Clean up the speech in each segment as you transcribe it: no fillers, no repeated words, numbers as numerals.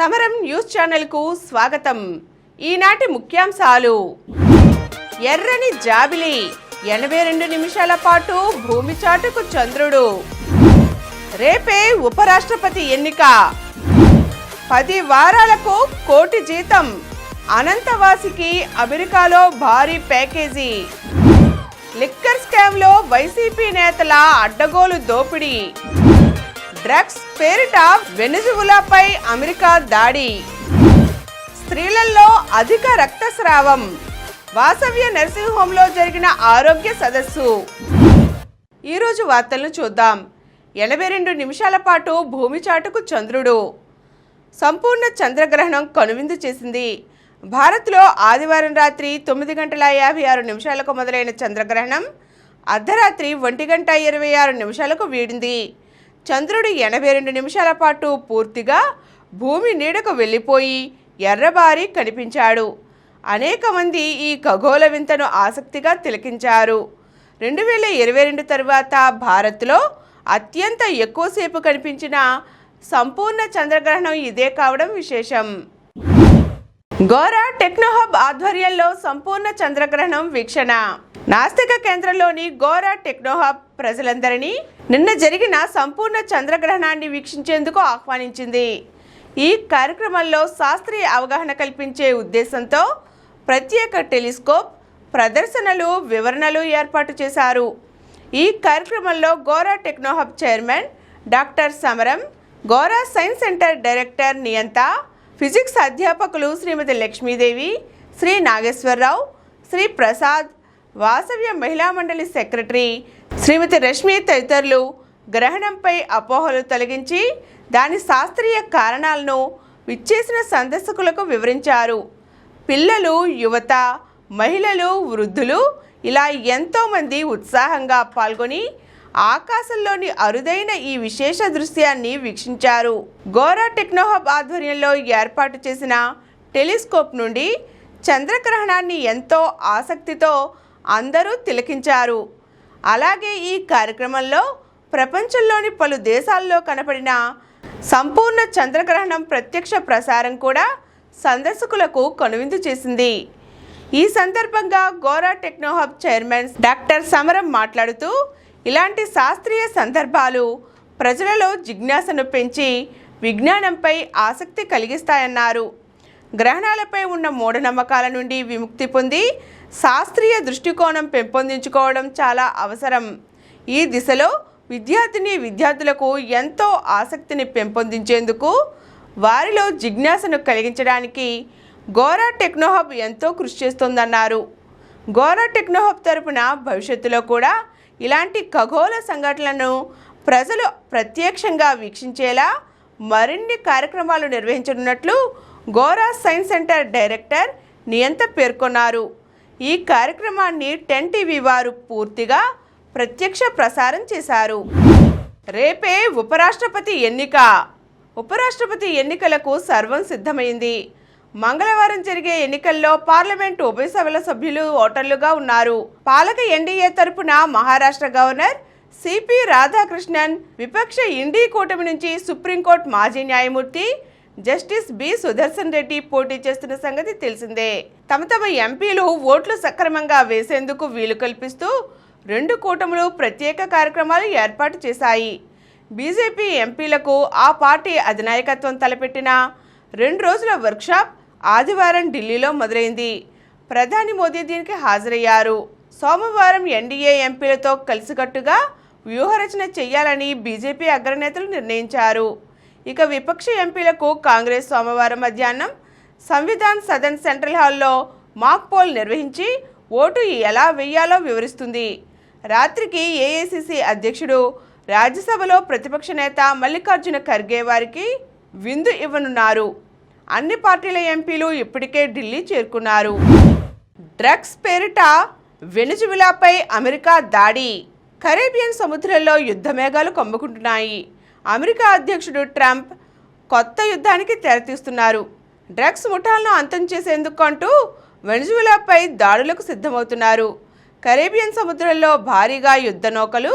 సమరం న్యూస్ ఛానల్కు స్వాగతం. ఈనాటి ముఖ్యాంశాలు. ఎర్రని జాబిలి 82 నిమిషాల పాటు భూమి చాటుకు చంద్రుడు. రేపే ఉపరాష్ట్రపతి ఎన్నిక. 10 వారాలకు కోటి జీతం. అనంతవాసికి అమెరికాలో భారీ ప్యాకేజీ. లిక్కర్ స్కామ్లో వైసీపీ నేతల అడ్డగోలు దోపిడీ. డ్రగ్స్ పేరిట వెనిజులాపై అమెరికా దాడి. స్త్రీలలో అధిక రక్తస్రావం. వాసవ్య నర్సింగ్ హోంలో జరిగిన ఆరోగ్య సదస్సు. ఈరోజు వార్తలను చూద్దాం. 82 నిమిషాల పాటు భూమి చాటుకు చంద్రుడు. సంపూర్ణ చంద్రగ్రహణం కనువిందు చేసింది. భారత్లో ఆదివారం రాత్రి 9:56 మొదలైన చంద్రగ్రహణం అర్ధరాత్రి 1:26 వీడింది. చంద్రుడు 82 నిమిషాల పాటు పూర్తిగా భూమి నీడకు వెళ్ళిపోయి ఎర్రబారి కనిపించాడు. అనేక మంది ఈ ఖగోళ వింతను ఆసక్తిగా తిలకించారు. 2022 తరువాత భారత్లో అత్యంత ఎక్కువసేపు కనిపించిన సంపూర్ణ చంద్రగ్రహణం ఇదే కావడం విశేషం. గోరా టెక్నోహబ్ ఆధ్వర్యంలో సంపూర్ణ చంద్రగ్రహణం వీక్షణ. నాస్తిక కేంద్రంలోని గోరా టెక్నోహబ్ ప్రజలందరినీ నిన్న జరిగిన సంపూర్ణ చంద్రగ్రహణాన్ని వీక్షించేందుకు ఆహ్వానించింది. ఈ కార్యక్రమంలో శాస్త్రీయ అవగాహన కల్పించే ఉద్దేశంతో ప్రత్యేక టెలిస్కోప్ ప్రదర్శనలు, వివరణలు ఏర్పాటు చేశారు. ఈ కార్యక్రమంలో గోరా టెక్నోహబ్ చైర్మన్ డాక్టర్ సమరం, గోరా సైన్స్ సెంటర్ డైరెక్టర్ నియంత, ఫిజిక్స్ అధ్యాపకులు శ్రీమతి లక్ష్మీదేవి, శ్రీ నాగేశ్వరరావు, శ్రీ ప్రసాద్, వాసవ్య మహిళా మండలి సెక్రటరీ శ్రీమతి రష్మి తదితరులు గ్రహణంపై అపోహలు తొలగించి దాని శాస్త్రీయ కారణాలను విచ్చేసిన సందర్శకులకు వివరించారు. పిల్లలు, యువత, మహిళలు, వృద్ధులు ఇలా ఎంతోమంది ఉత్సాహంగా పాల్గొని ఆకాశంలోని అరుదైన ఈ విశేష దృశ్యాన్ని వీక్షించారు. గోరా టెక్నోహబ్ ఆధ్వర్యంలో ఏర్పాటు చేసిన టెలిస్కోప్ నుండి చంద్రగ్రహణాన్ని ఎంతో ఆసక్తితో అందరూ తిలకించారు. అలాగే ఈ కార్యక్రమంలో ప్రపంచంలోని పలు దేశాల్లో కనపడిన సంపూర్ణ చంద్రగ్రహణం ప్రత్యక్ష ప్రసారం కూడా సందర్శకులకు కనువిందు చేసింది. ఈ సందర్భంగా గోరా టెక్నోహబ్ చైర్మన్ డాక్టర్ సమరం మాట్లాడుతూ, ఇలాంటి శాస్త్రీయ సందర్భాలు ప్రజలలో జిజ్ఞాసను పెంచి విజ్ఞానంపై ఆసక్తి కలిగిస్తాయన్నారు. గ్రహణాలపై ఉన్న మూఢనమ్మకాల నుండి విముక్తి పొంది శాస్త్రీయ దృష్టికోణం పెంపొందించుకోవడం చాలా అవసరం. ఈ దిశలో విద్యార్థులకు ఎంతో ఆసక్తిని పెంపొందించేందుకు, వారిలో జిజ్ఞాసను కలిగించడానికి గోరా టెక్నోహబ్ ఎంతో కృషి చేస్తోందన్నారు. గోరా టెక్నోహబ్ తరపున భవిష్యత్తులో కూడా ఇలాంటి ఖగోళ సంఘటనలను ప్రజలు ప్రత్యక్షంగా వీక్షించేలా మరిన్ని కార్యక్రమాలు నిర్వహించనున్నట్లు గోరా సైన్స్ సెంటర్ డైరెక్టర్ నియంత పేర్కొన్నారు. ఈ కార్యక్రమాన్ని 10 టీవీ వారు పూర్తిగా ప్రత్యక్ష ప్రసారం చేశారు. రేపే ఉపరాష్ట్రపతి ఎన్నిక. ఉపరాష్ట్రపతి ఎన్నికలకు సర్వం సిద్ధమైంది. మంగళవారం జరిగే ఎన్నికల్లో పార్లమెంటు ఉభయ సభల సభ్యులు ఓటర్లుగా ఉన్నారు. పాలక ఎన్డీఏ తరపున మహారాష్ట్ర గవర్నర్ సిపి రాధాకృష్ణన్, విపక్ష ఇండీ కూటమి నుంచి సుప్రీంకోర్టు మాజీ న్యాయమూర్తి జస్టిస్ బి సుదర్శన్ రెడ్డి పోటీ చేస్తున్న సంగతి తెలిసిందే. తమ ఎంపీలు ఓట్లు సక్రమంగా వేసేందుకు వీలు కల్పిస్తూ 2 కూటములు ప్రత్యేక కార్యక్రమాలు ఏర్పాటు చేశాయి. బీజేపీ ఎంపీలకు ఆ పార్టీ అధినాయకత్వం తలపెట్టిన 2 రోజుల వర్క్షాప్ ఆదివారం ఢిల్లీలో మొదలైంది. ప్రధాని మోదీ దీనికి హాజరయ్యారు. సోమవారం ఎన్డీఏ ఎంపీలతో కలిసికట్టుగా వ్యూహరచన చేయాలని బీజేపీ అగ్రనేతలు నిర్ణయించారు. ఇక విపక్ష ఎంపీలకు కాంగ్రెస్ సోమవారం మధ్యాహ్నం సంవిధాన్ సదన్ సెంట్రల్ హాల్లో మాక్ పోల్ నిర్వహించి ఓటు ఎలా వేయాలో వివరిస్తుంది. రాత్రికి ఏఐసిసి అధ్యక్షుడు, రాజ్యసభలో ప్రతిపక్ష నేత మల్లికార్జున ఖర్గే వారికి విందు ఇవ్వనున్నారు. అన్ని పార్టీల ఎంపీలు ఇప్పటికే ఢిల్లీ చేరుకున్నారు. డ్రగ్స్ పేరిట వెనిజులాపై అమెరికా దాడి. కరేబియన్ సముద్రంలో యుద్ధ మేఘాలు కమ్ముకుంటున్నాయి. అమెరికా అధ్యక్షుడు ట్రంప్ కొత్త యుద్ధానికి తెరతీస్తున్నారు. డ్రగ్స్ ముఠాలను అంతం చేసేందుకు అంటూ వెనిజులాపై దాడులకు సిద్ధమవుతున్నారు. కరేబియన్ సముద్రంలో భారీగా యుద్ధ నౌకలు,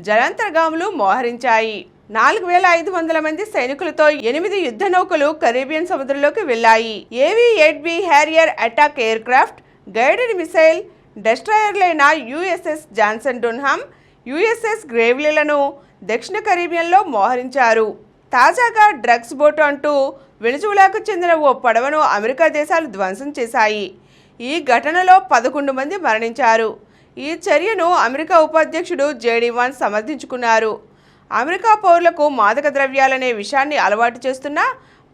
జలాంతర్గాములు మోహరించాయి. 4,500 మంది సైనికులతో 8 యుద్ధ నౌకలు కరేబియన్ సముద్రంలోకి వెళ్లాయి. AV eight B Harrier attack aircraft, guided missile డెస్ట్రాయర్లైన USS జాన్సన్ డున్హామ్, USS గ్రేవ్లీలను దక్షిణ కరేబియన్లో మోహరించారు. తాజాగా డ్రగ్స్ బోటు అంటూ వెనిజులాకు చెందిన ఓ పడవను అమెరికా దేశాలు ధ్వంసం చేశాయి. ఈ ఘటనలో 11 మంది మరణించారు. ఈ చర్యను అమెరికా ఉపాధ్యక్షుడు JD వాన్స్ సమర్థించుకున్నారు. అమెరికా పౌరులకు మాదక ద్రవ్యాలనే విషయాన్ని అలవాటు చేస్తున్న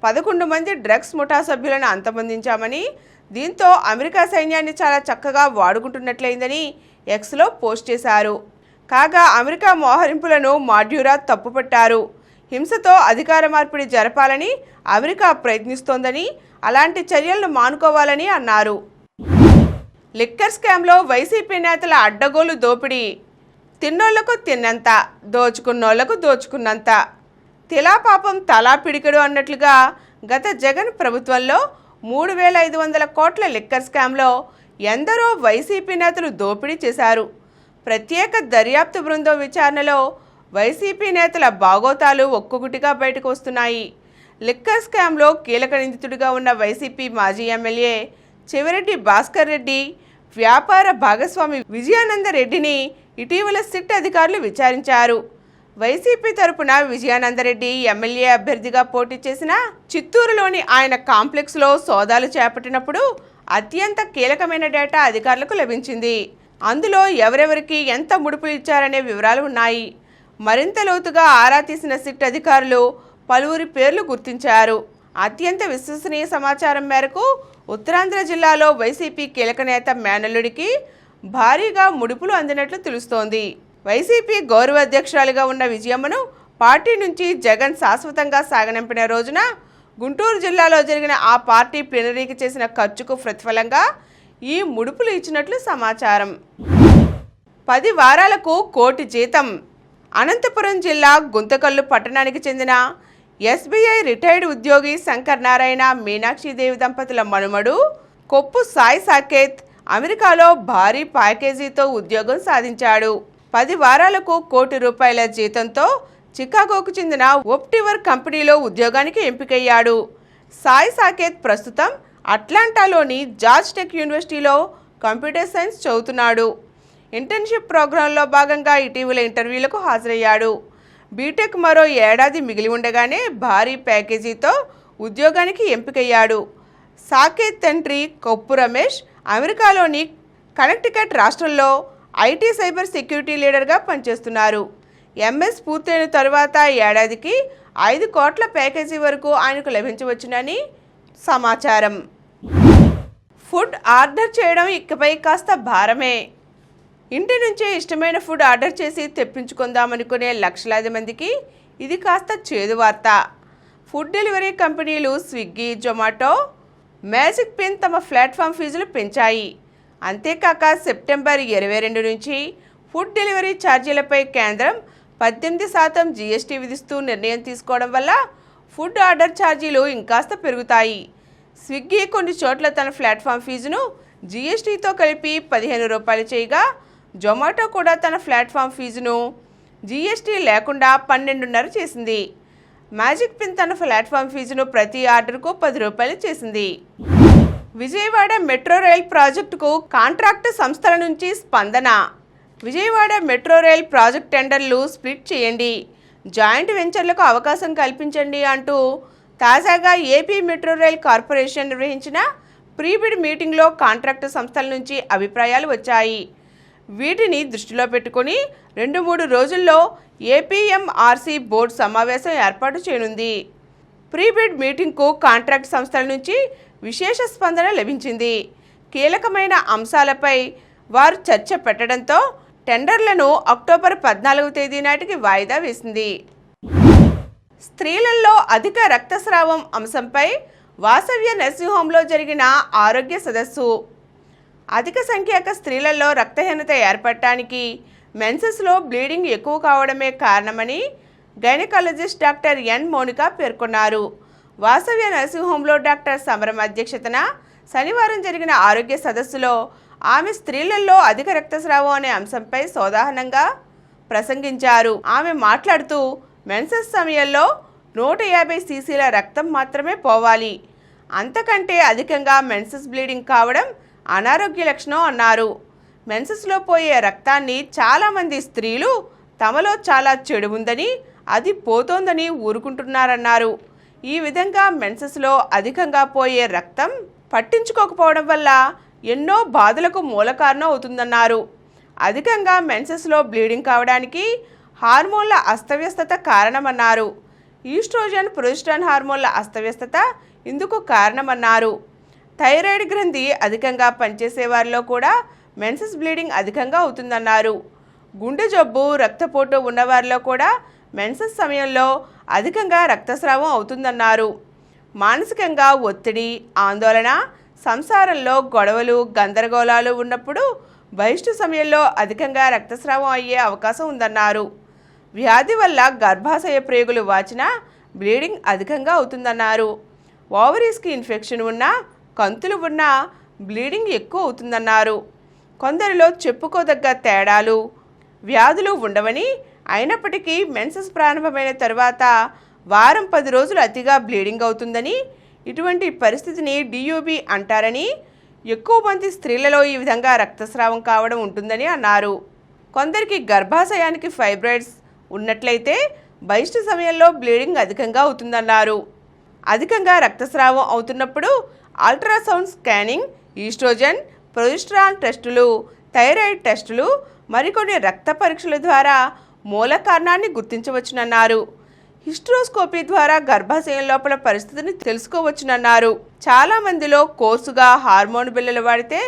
11 మంది డ్రగ్స్ ముఠా సభ్యులను అంతమొందించామని, దీంతో అమెరికా సైన్యాన్ని చాలా చక్కగా వాడుకుంటున్నట్లయిందని ఎక్స్లో పోస్ట్ చేశారు. కాగా అమెరికా మోహరింపులను మాడ్యూరా తప్పుపట్టారు. హింసతో అధికార మార్పిడి జరపాలని అమెరికా ప్రయత్నిస్తోందని, అలాంటి చర్యలను మానుకోవాలని అన్నారు. లిక్కర్ స్కామ్లో వైసీపీ నేతల అడ్డగోలు దోపిడీ. తిన్నోళ్లకు తిన్నంత, దోచుకున్నోళ్లకు దోచుకున్నంత. తిలా పాపం తలా పిడికెడు అన్నట్లుగా గత జగన్ ప్రభుత్వంలో 3,500 కోట్ల లిక్కర్ స్కామ్లో ఎందరో వైసీపీ నేతలు దోపిడీ చేశారు. ప్రత్యేక దర్యాప్తు బృందం విచారణలో వైసీపీ నేతల బాగోతాలు ఒక్కొక్కటిగా బయటకు వస్తున్నాయి. లిక్కర్ స్కామ్లో కీలక నిందితుడిగా ఉన్న వైసీపీ మాజీ ఎమ్మెల్యే చెవిరెడ్డి భాస్కర్ రెడ్డి వ్యాపార భాగస్వామి విజయానంద రెడ్డిని ఇటీవల సిట్ అధికారులు విచారించారు. వైసీపీ తరపున విజయానందరెడ్డి ఎమ్మెల్యే అభ్యర్థిగా పోటీ చేసిన చిత్తూరులోని ఆయన కాంప్లెక్స్లో సోదాలు చేపట్టినప్పుడు అత్యంత కీలకమైన డేటా అధికారులకు లభించింది. అందులో ఎవరెవరికి ఎంత ముడుపులు ఇచ్చారనే వివరాలు ఉన్నాయి. మరింత లోతుగా ఆరా తీసిన సిట్ అధికారులు పలువురి పేర్లు గుర్తించారు. అత్యంత విశ్వసనీయ సమాచారం మేరకు ఉత్తరాంధ్ర జిల్లాలో వైసీపీ కీలక నేత మేనల్లుడికి భారీగా ముడుపులు అందినట్లు తెలుస్తోంది. వైసీపీ గౌరవ అధ్యక్షురాలిగా ఉన్న విజయమ్మను పార్టీ నుంచి జగన్ శాశ్వతంగా సాగనంపిన రోజున గుంటూరు జిల్లాలో జరిగిన ఆ పార్టీ ప్లీనరీకి చేసిన ఖర్చుకు ప్రతిఫలంగా ఈ ముడుపులు ఇచ్చినట్లు సమాచారం. 10 వారాలకు 1 కోటి జీతం. అనంతపురం జిల్లా గుంతకల్లు పట్టణానికి చెందిన SBI రిటైర్డ్ ఉద్యోగి శంకర్ నారాయణ మీనాక్షిదేవి దంపతుల మనుమడు కొప్పు సాయి సాకేత్ అమెరికాలో భారీ ప్యాకేజీతో ఉద్యోగం సాధించాడు. 10 వారాలకు 1 కోటి రూపాయల జీతంతో చికాగోకు చెందిన ఒప్టివర్ కంపెనీలో ఉద్యోగానికి ఎంపికయ్యాడు. సాయి సాకేత్ ప్రస్తుతం అట్లాంటాలోని జార్జ్ టెక్ యూనివర్సిటీలో కంప్యూటర్ సైన్స్ చదువుతున్నాడు. ఇంటర్న్షిప్ ప్రోగ్రాంలో భాగంగా ఇటీవల ఇంటర్వ్యూలకు హాజరయ్యాడు. బీటెక్ మరో ఏడాది మిగిలి ఉండగానే భారీ ప్యాకేజీతో ఉద్యోగానికి ఎంపికయ్యాడు. సాకేత్ తండ్రి కొప్పు రమేష్ అమెరికాలోని కనెక్టికట్ రాష్ట్రంలో IT సైబర్ సెక్యూరిటీ లీడర్గా పనిచేస్తున్నారు. MS పూర్తయిన తరువాత ఏడాదికి 5 కోట్ల ప్యాకేజీ వరకు ఆయనకు లభించవచ్చునని సమాచారం. ఫుడ్ ఆర్డర్ చేయడం ఇకపై కాస్త భారమే. ఇంటి నుంచే ఇష్టమైన ఫుడ్ ఆర్డర్ చేసి తెప్పించుకుందామనుకునే లక్షలాది మందికి ఇది కాస్త చేదు వార్త. ఫుడ్ డెలివరీ కంపెనీలు స్విగ్గీ, జొమాటో, మ్యాజిక్ పిన్ తమ ప్లాట్ఫామ్ ఫీజులు పెంచాయి. అంతేకాక సెప్టెంబర్ 22 నుంచి ఫుడ్ డెలివరీ ఛార్జీలపై కేంద్రం 18% GST విధిస్తూ నిర్ణయం తీసుకోవడం వల్ల ఫుడ్ ఆర్డర్ ఛార్జీలు ఇంకాస్త పెరుగుతాయి. స్విగ్గీ కొన్ని చోట్ల తన ప్లాట్ఫామ్ ఫీజును GSTతో కలిపి 15 రూపాయలు చేయగా, జొమాటో కూడా తన ప్లాట్ఫామ్ ఫీజును GST లేకుండా 12.5 చేసింది. మ్యాజిక్ పిన్ తన ప్లాట్ఫామ్ ఫీజును ప్రతి ఆర్డర్కు 10 రూపాయలు చేసింది. విజయవాడ మెట్రో రైల్ ప్రాజెక్టుకు కాంట్రాక్టు సంస్థల నుంచి స్పందన. విజయవాడ మెట్రో రైల్ ప్రాజెక్ట్ టెండర్లు స్ప్లిట్ చేయండి, జాయింట్ వెంచర్లకు అవకాశం కల్పించండి అంటూ తాజాగా ఏపీ మెట్రో రైల్ కార్పొరేషన్ నిర్వహించిన ప్రీబిడ్ మీటింగ్లో కాంట్రాక్టు సంస్థల నుంచి అభిప్రాయాలు వచ్చాయి. వీటిని దృష్టిలో పెట్టుకుని 2-3 రోజుల్లో APMRC బోర్డు సమావేశం ఏర్పాటు చేయనుంది. ప్రీబిడ్ మీటింగ్కు కాంట్రాక్ట్ సంస్థల నుంచి విశేష స్పందన లభించింది. కీలకమైన అంశాలపై వారు చర్చ పెట్టడంతో టెండర్లను అక్టోబర్ 14వ తేదీ నాటికి వాయిదా వేసింది. స్త్రీలలో అధిక రక్తస్రావం అంశంపై వాసవ్య నర్సింగ్ హోంలో జరిగిన ఆరోగ్య సదస్సు. అధిక సంఖ్యాక స్త్రీలలో రక్తహీనత ఏర్పడటానికి మెన్సెస్లో బ్లీడింగ్ ఎక్కువ కావడమే కారణమని గైనకాలజిస్ట్ డాక్టర్ ఎన్ మోనిక పేర్కొన్నారు. వాసవ్య నర్సింగ్ హోంలో డాక్టర్ సమరం అధ్యక్షతన శనివారం జరిగిన ఆరోగ్య సదస్సులో ఆమె స్త్రీలలో అధిక రక్తస్రావం అనే అంశంపై సోదాహరణంగా ప్రసంగించారు. ఆమె మాట్లాడుతూ మెన్సెస్ సమయంలో 150 సీసీల రక్తం మాత్రమే పోవాలి. అంతకంటే అధికంగా మెన్సెస్ బ్లీడింగ్ కావడం అనారోగ్య లక్షణం అన్నారు. మెన్సెస్లో పోయే రక్తాన్ని చాలామంది స్త్రీలు తమలో చాలా చెడు ఉందని, అది పోతోందని ఊరుకుంటున్నారన్నారు. ఈ విధంగా మెన్సెస్లో అధికంగా పోయే రక్తం పట్టించుకోకపోవడం వల్ల ఎన్నో బాధలకు మూల కారణం అవుతుందన్నారు. అధికంగా మెన్సెస్లో బ్లీడింగ్ కావడానికి హార్మోన్ల అస్తవ్యస్తత కారణమన్నారు. ఈస్ట్రోజన్, ప్రొజెస్టరాన్ హార్మోన్ల అస్తవ్యస్తత ఇందుకు కారణమన్నారు. థైరాయిడ్ గ్రంథి అధికంగా పనిచేసే వారిలో కూడా మెన్సెస్ బ్లీడింగ్ అధికంగా అవుతుందన్నారు. గుండె జబ్బు, రక్తపోటు ఉన్నవారిలో కూడా మెన్సెస్ సమయంలో అధికంగా రక్తస్రావం అవుతుందన్నారు. మానసికంగా ఒత్తిడి, ఆందోళన, సంసారంలో గొడవలు, గందరగోళాలు ఉన్నప్పుడు బహిష్టు సమయంలో అధికంగా రక్తస్రావం అయ్యే అవకాశం ఉందన్నారు. వ్యాధి వల్ల గర్భాశయ ప్రేగులు వాచినా బ్లీడింగ్ అధికంగా అవుతుందన్నారు. ఓవరీస్కి ఇన్ఫెక్షన్ ఉన్నా, కంతులు ఉన్నా బ్లీడింగ్ ఎక్కువ అవుతుందన్నారు. కొందరిలో చెప్పుకోదగ్గ తేడాలు, వ్యాధులు ఉండవని, అయినప్పటికీ మెన్సెస్ ప్రారంభమైన తరువాత వారం 10 రోజులు అతిగా బ్లీడింగ్ అవుతుందని, ఇటువంటి పరిస్థితిని డియూబీ అంటారని, ఎక్కువ మంది స్త్రీలలో ఈ విధంగా రక్తస్రావం కావడం ఉంటుందని అన్నారు. కొందరికి గర్భాశయానికి ఫైబ్రాయిడ్స్ ఉన్నట్లయితే బహిష్టు సమయంలో బ్లీడింగ్ అధికంగా అవుతుందన్నారు. అధికంగా రక్తస్రావం అవుతున్నప్పుడు అల్ట్రాసౌండ్ స్కానింగ్, ఈస్ట్రోజన్, ప్రొజెస్టరాన్ టెస్టులు, థైరాయిడ్ టెస్టులు, మరికొన్ని రక్త పరీక్షల ద్వారా మూల కారణాన్ని గుర్తించవచ్చునన్నారు. హిస్ట్రోస్కోపీ ద్వారా గర్భాశయం లోపల పరిస్థితిని తెలుసుకోవచ్చునన్నారు. చాలా మందిలో కోర్సుగా హార్మోన్ బిళ్ళలు వాడితే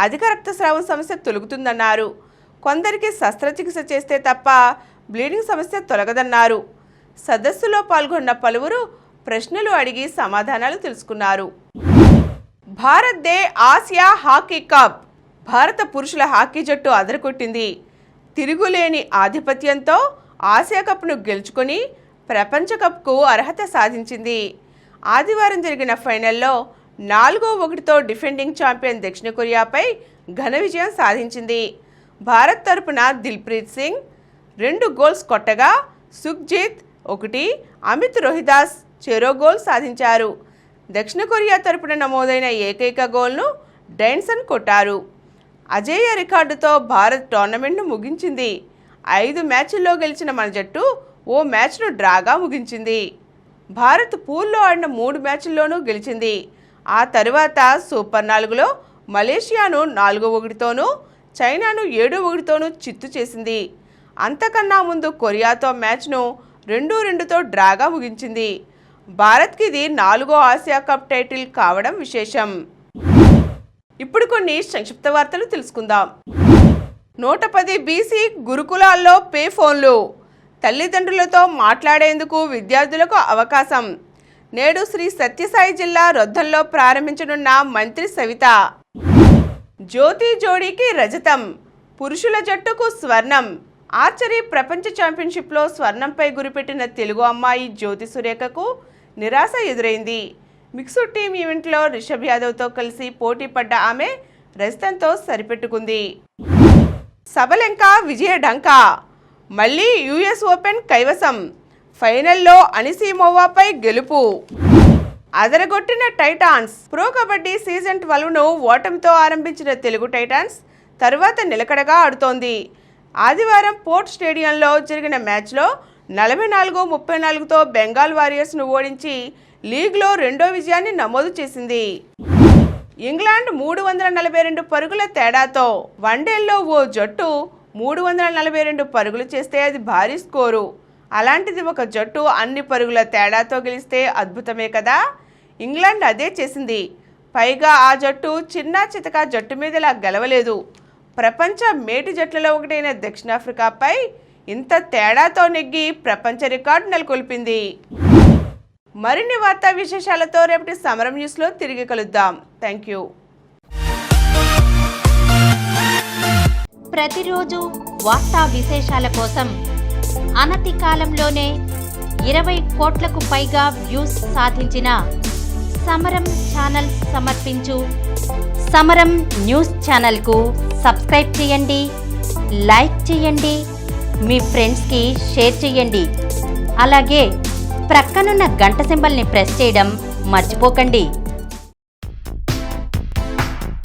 అధిక రక్తస్రావం సమస్య తొలగుతుందన్నారు. కొందరికి శస్త్రచికిత్స చేస్తే తప్ప బ్లీడింగ్ సమస్య తొలగదన్నారు. సదస్సులో పాల్గొన్న పలువురు ప్రశ్నలు అడిగి సమాధానాలు తెలుసుకున్నారు. Bharat they Asia hockey cup. భారత పురుషుల హాకీ జట్టు అదరకొట్టింది. తిరుగులేని ఆధిపత్యంతో ఆసియా కప్ను గెలుచుకొని ప్రపంచ కప్కు అర్హత సాధించింది. ఆదివారం జరిగిన ఫైనల్లో 4-1తో డిఫెండింగ్ ఛాంపియన్ దక్షిణ కొరియాపై ఘన విజయం సాధించింది. భారత్ తరపున దిల్ప్రీత్ సింగ్ 2 గోల్స్ కొట్టగా సుఖ్జీత్ 1, అమిత్ రోహిదాస్ చెరో గోల్ సాధించారు. దక్షిణ కొరియా తరపున నమోదైన ఏకైక గోల్ను డైన్సన్ కొట్టారు. అజేయ రికార్డుతో భారత్ టోర్నమెంట్ను ముగించింది. 5 మ్యాచ్ల్లో గెలిచిన మన జట్టు ఓ మ్యాచ్ను డ్రాగా ముగించింది. భారత్ పూల్లో ఆడిన 3 మ్యాచ్ల్లోనూ గెలిచింది. ఆ తరువాత సూపర్ 4లో మలేషియాను 4-1తోనూ, చైనాను 7-1తోనూ చిత్తు చేసింది. అంతకన్నా ముందు కొరియాతో మ్యాచ్ను 2-2తో డ్రాగా ముగించింది. భారత్కి ఇది 4వ ఆసియా కప్ టైటిల్ కావడం విశేషం. ఇప్పుడు కొన్ని సంక్షిప్త వార్తలు తెలుసుకుందాం. 110 బీసీ గురుకులాల్లో పే ఫోన్లు. తల్లిదండ్రులతో మాట్లాడేందుకు విద్యార్థులకు అవకాశం. నేడు శ్రీ సత్యసాయి జిల్లా రొద్దంలో ప్రారంభించనున్న మంత్రి సవిత. జ్యోతి జోడీకి రజతం, పురుషుల జట్టుకు స్వర్ణం. ఆర్చరీ ప్రపంచ ఛాంపియన్షిప్లో స్వర్ణంపై గురిపెట్టిన తెలుగు అమ్మాయి జ్యోతి సురేఖకు నిరాశ ఎదురైంది. మిక్స్డ్ టీమ్ ఈవెంట్లో రిషబ్ యాదవ్తో కలిసి పోటీ పడ్డ ఆమె రజతంతో సరిపెట్టుకుంది. సబలెంకా విజయ ఢంకా. మళ్లీ యుఎస్ ఓపెన్ కైవసం. ఫైనల్లో అనిసీమోవాపై గెలుపు. అదరగొట్టిన టైటాన్స్. ప్రో కబడ్డీ సీజన్ 12ను ఓటమితో ఆరంభించిన తెలుగు టైటాన్స్ తరువాత నిలకడగా ఆడుతోంది. ఆదివారం పోర్ట్ స్టేడియంలో జరిగిన మ్యాచ్లో 44-34తో బెంగాల్ వారియర్స్ను ఓడించి లీగ్లో 2వ విజయాన్ని నమోదు చేసింది. ఇంగ్లాండ్ 342 పరుగుల తేడాతో. వన్డేల్లో ఓ జట్టు 342 పరుగులు చేస్తే అది భారీ స్కోరు. అలాంటిది ఒక జట్టు అన్ని పరుగుల తేడాతో గెలిస్తే అద్భుతమే కదా. ఇంగ్లాండ్ అదే చేసింది. పైగా ఆ జట్టు చిన్నా చితకా జట్టు మీదలా గెలవలేదు. ప్రపంచ మేటి జట్లలో ఒకటైన దక్షిణాఫ్రికాపై ఇంత తేడాతో నెగ్గి ప్రపంచ రికార్డు నెలకొల్పింది. మరిన్ని వార్తా విశేషాలతో రేపటి సమరం న్యూస్లో తిరిగి కలుద్దాం. Thank you. ప్రతిరోజు వార్తా విశేషాల కోసం అనతి కాలంలోనే 20 కోట్లకు పైగా వ్యూస్ సాధించిన సమరం ఛానల్ సమర్పించు సమరం న్యూస్ ఛానల్కు సబ్స్క్రైబ్ చేయండి, లైక్ చేయండి, మీ ఫ్రెండ్స్కి షేర్ చేయండి. అలాగే ప్రక్కనున్న గంట సింబల్ని ప్రెస్ చేయడం మర్చిపోకండి.